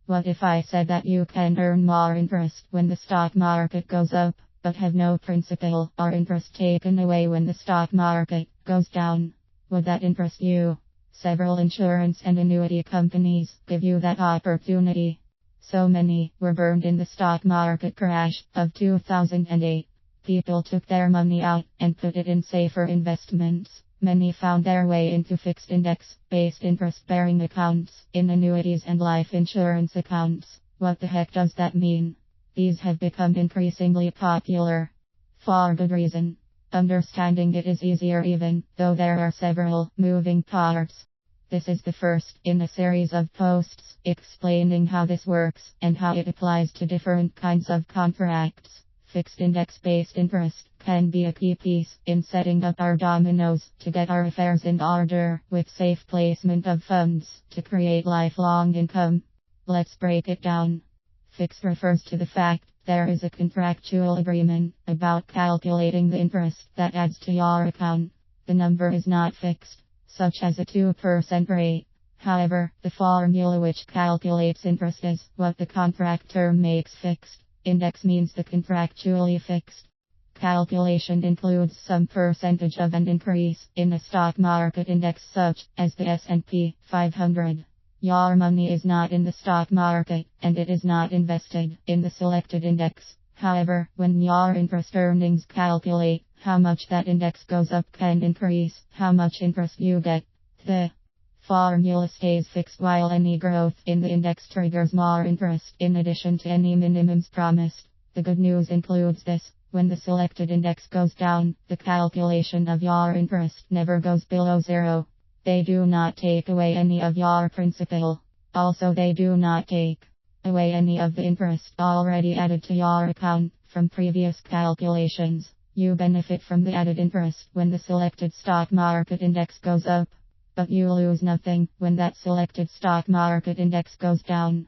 What if I said that you can earn more interest when the stock market goes up, but have no principal or interest taken away when the stock market goes down? Would that interest you? Several insurance and annuity companies give you that opportunity. So many were burned in the stock market crash of 2008. People took their money out and put it in safer investments. Many found their way into fixed index-based interest-bearing accounts, in annuities and life insurance accounts. What the heck does that mean? These have become increasingly popular. For good reason. Understanding it is easier even though there are several moving parts. This is the first in a series of posts explaining how this works and how it applies to different kinds of contracts. Fixed index-based interest can be a key piece in setting up our dominoes to get our affairs in order with safe placement of funds to create lifelong income. Let's break it down. Fixed refers to the fact there is a contractual agreement about calculating the interest that adds to your account. The number is not fixed, such as a 2% rate. However, the formula which calculates interest is what the contract term makes fixed. Index means the contractually fixed. Calculation includes some percentage of an increase in a stock market index such as the S&P 500. Your money is not in the stock market, and it is not invested in the selected index. However, when your interest earnings calculate how much that index goes up can increase how much interest you get. The formula stays fixed while any growth in the index triggers more interest in addition to any minimums promised. The good news includes this: when the selected index goes down, the calculation of your interest never goes below zero. They do not take away any of your principal. Also, they do not take away any of the interest already added to your account from previous calculations. You benefit from the added interest when the selected stock market index goes up, but you lose nothing when that selected stock market index goes down.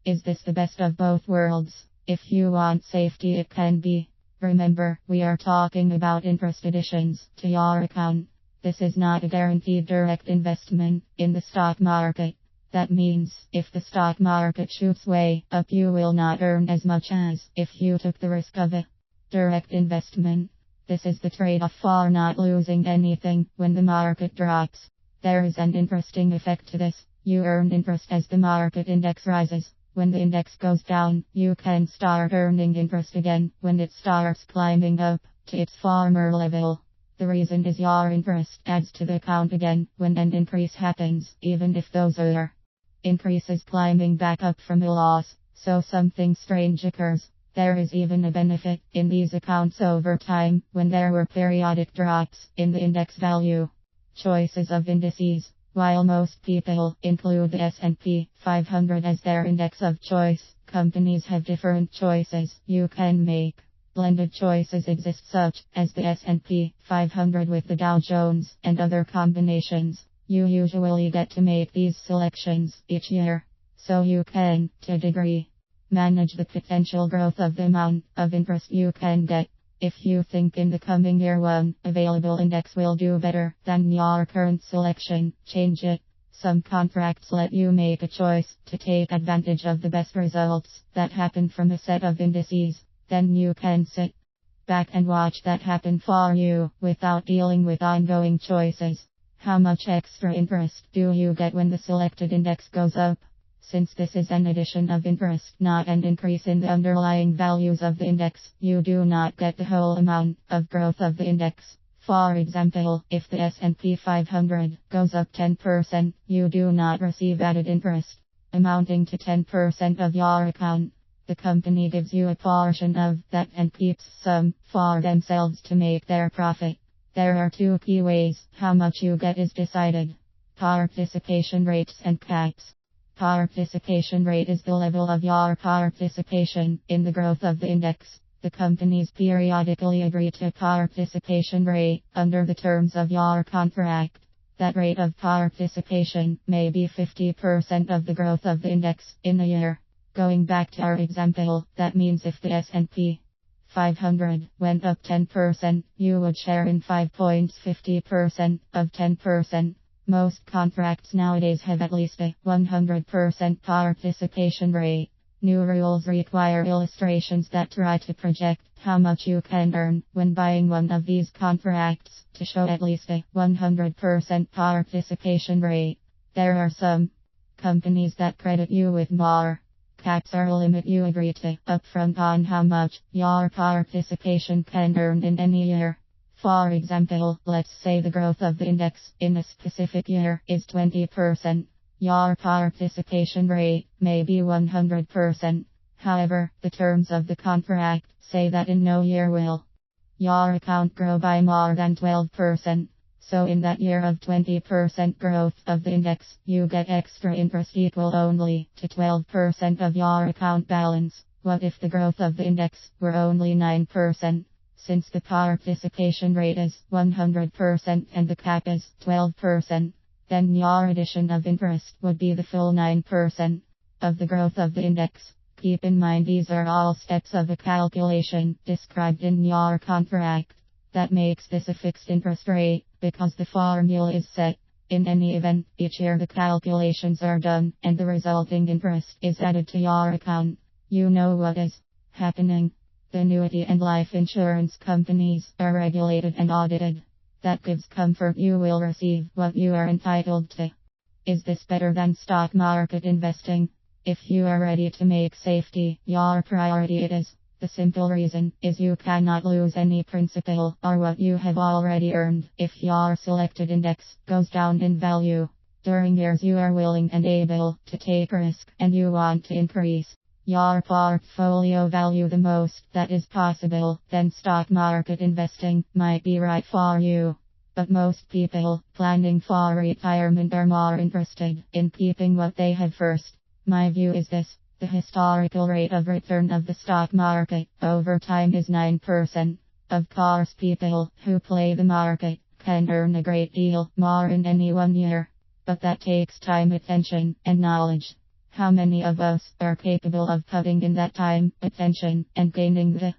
Is this the best of both worlds? If you want safety, it can be. Remember, we are talking about interest additions to your account. This is not a guaranteed direct investment in the stock market. That means, if the stock market shoots way up, you will not earn as much as if you took the risk of a direct investment. This is the trade-off for not losing anything when the market drops. There is an interesting effect to this. You earn interest as the market index rises. When the index goes down, you can start earning interest again when it starts climbing up to its former level. The reason is your interest adds to the account again when an increase happens, even if those are increases climbing back up from a loss. So something strange occurs. There is even a benefit in these accounts over time when there were periodic drops in the index value. Choices of indices. While most people include the S&P 500 as their index of choice, companies have different choices you can make. Blended choices exist, such as the S&P 500 with the Dow Jones and other combinations. You usually get to make these selections each year, so you can, to a degree, manage the potential growth of the amount of interest you can get. If you think in the coming year one available index will do better than your current selection, change it. Some contracts let you make a choice to take advantage of the best results that happen from a set of indices. Then you can sit back and watch that happen for you without dealing with ongoing choices. How much extra interest do you get when the selected index goes up? Since this is an addition of interest, not an increase in the underlying values of the index, you do not get the whole amount of growth of the index. For example, if the S&P 500 goes up 10%, you do not receive added interest amounting to 10% of your account. The company gives you a portion of that and keeps some for themselves to make their profit. There are two key ways how much you get is decided: participation rates and caps. Participation rate is the level of your participation in the growth of the index. The companies periodically agree to a participation rate under the terms of your contract. That rate of participation may be 50% of the growth of the index in a year. Going back to our example, that means if the S&P 500 went up 10%, you would share in 5 points 50% of 10%. Most contracts nowadays have at least a 100% participation rate. New rules require illustrations that try to project how much you can earn when buying one of these contracts to show at least a 100% participation rate. There are some companies that credit you with more caps or limit you agree to upfront on how much your participation can earn in any year. For example, let's say the growth of the index in a specific year is 20%. Your participation rate may be 100%. However, the terms of the contract say that in no year will your account grow by more than 12%. So in that year of 20% growth of the index, you get extra interest equal only to 12% of your account balance. What if the growth of the index were only 9%? Since the participation rate is 100% and the cap is 12%, then your addition of interest would be the full 9% of the growth of the index. Keep in mind these are all steps of a calculation described in your contract. That makes this a fixed interest rate, because the formula is set. In any event, each year the calculations are done, and the resulting interest is added to your account. You know what is happening. The annuity and life insurance companies are regulated and audited. That gives comfort you will receive what you are entitled to. Is this better than stock market investing? If you are ready to make safety your priority, it is. The simple reason is you cannot lose any principal or what you have already earned if your selected index goes down in value. During years you are willing and able to take risk and you want to increase your portfolio value the most that is possible, then stock market investing might be right for you. But most people planning for retirement are more interested in keeping what they have first. My view is this. The historical rate of return of the stock market over time is 9%. Of course, people who play the market can earn a great deal more in any one year. But that takes time, attention, and knowledge. How many of us are capable of putting in that time, attention, and gaining the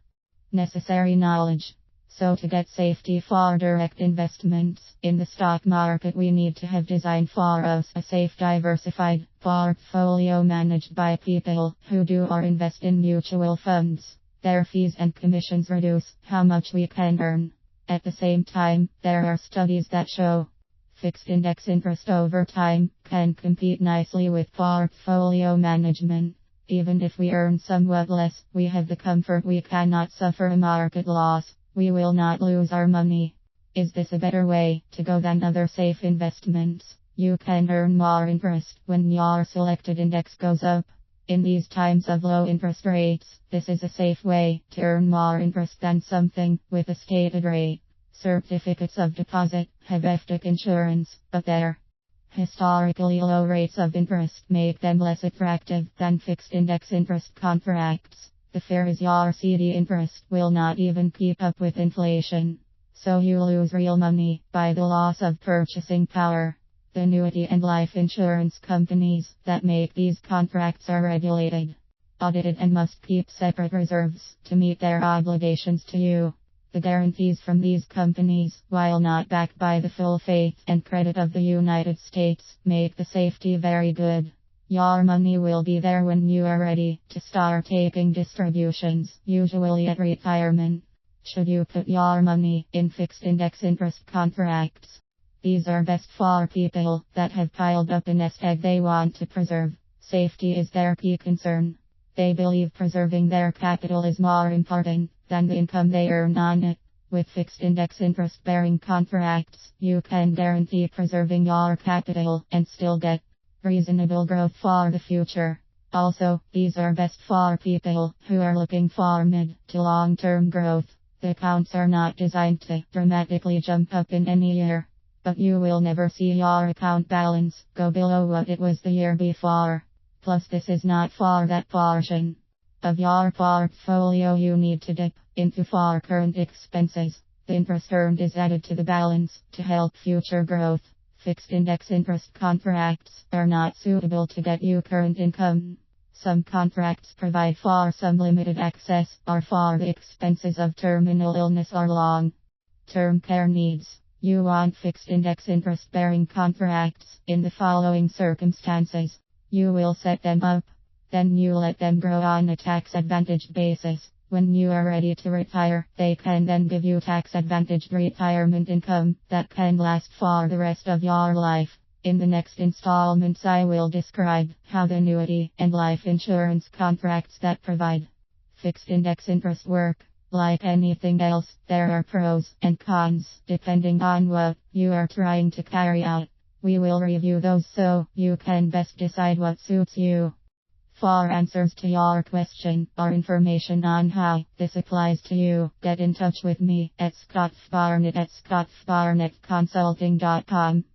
necessary knowledge? So to get safety for direct investments in the stock market, we need to have designed for us a safe, diversified portfolio managed by people who do or invest in mutual funds. Their fees and commissions reduce how much we can earn. At the same time, there are studies that show fixed index interest over time can compete nicely with portfolio management. Even if we earn somewhat less, we have the comfort we cannot suffer a market loss. We will not lose our money. Is this a better way to go than other safe investments? You can earn more interest when your selected index goes up. In these times of low interest rates, this is a safe way to earn more interest than something with a stated rate. Certificates of deposit have FDIC insurance, but their historically low rates of interest make them less attractive than fixed index interest contracts. The fear is your CD interest will not even keep up with inflation. So you lose real money by the loss of purchasing power. The annuity and life insurance companies that make these contracts are regulated, audited, and must keep separate reserves to meet their obligations to you. The guarantees from these companies, while not backed by the full faith and credit of the United States, make the safety very good. Your money will be there when you are ready to start taking distributions, usually at retirement. Should you put your money in fixed index interest contracts? These are best for people that have piled up a nest egg they want to preserve. Safety is their key concern. They believe preserving their capital is more important than the income they earn on it. With fixed index interest bearing contracts, you can guarantee preserving your capital and still get reasonable growth for the future. Also, these are best for people who are looking for mid to long-term growth. The accounts are not designed to dramatically jump up in any year, but you will never see your account balance go below what it was the year before. Plus, this is not for that portion of your portfolio you need to dip into for current expenses. The interest earned is added to the balance to help future growth. Fixed index interest contracts are not suitable to get you current income. Some contracts provide for some limited access or for the expenses of terminal illness or long-term care needs. You want fixed index interest bearing contracts in the following circumstances. You will set them up, then you let them grow on a tax advantaged basis. When you are ready to retire, they can then give you tax advantaged retirement income that can last for the rest of your life. In the next installments, I will describe how the annuity and life insurance contracts that provide fixed index interest work. Like anything else, there are pros and cons depending on what you are trying to carry out. We will review those so you can best decide what suits you. For answers to your question or information on how this applies to you, get in touch with me at Scott Barnett at scottbarnettconsulting.com.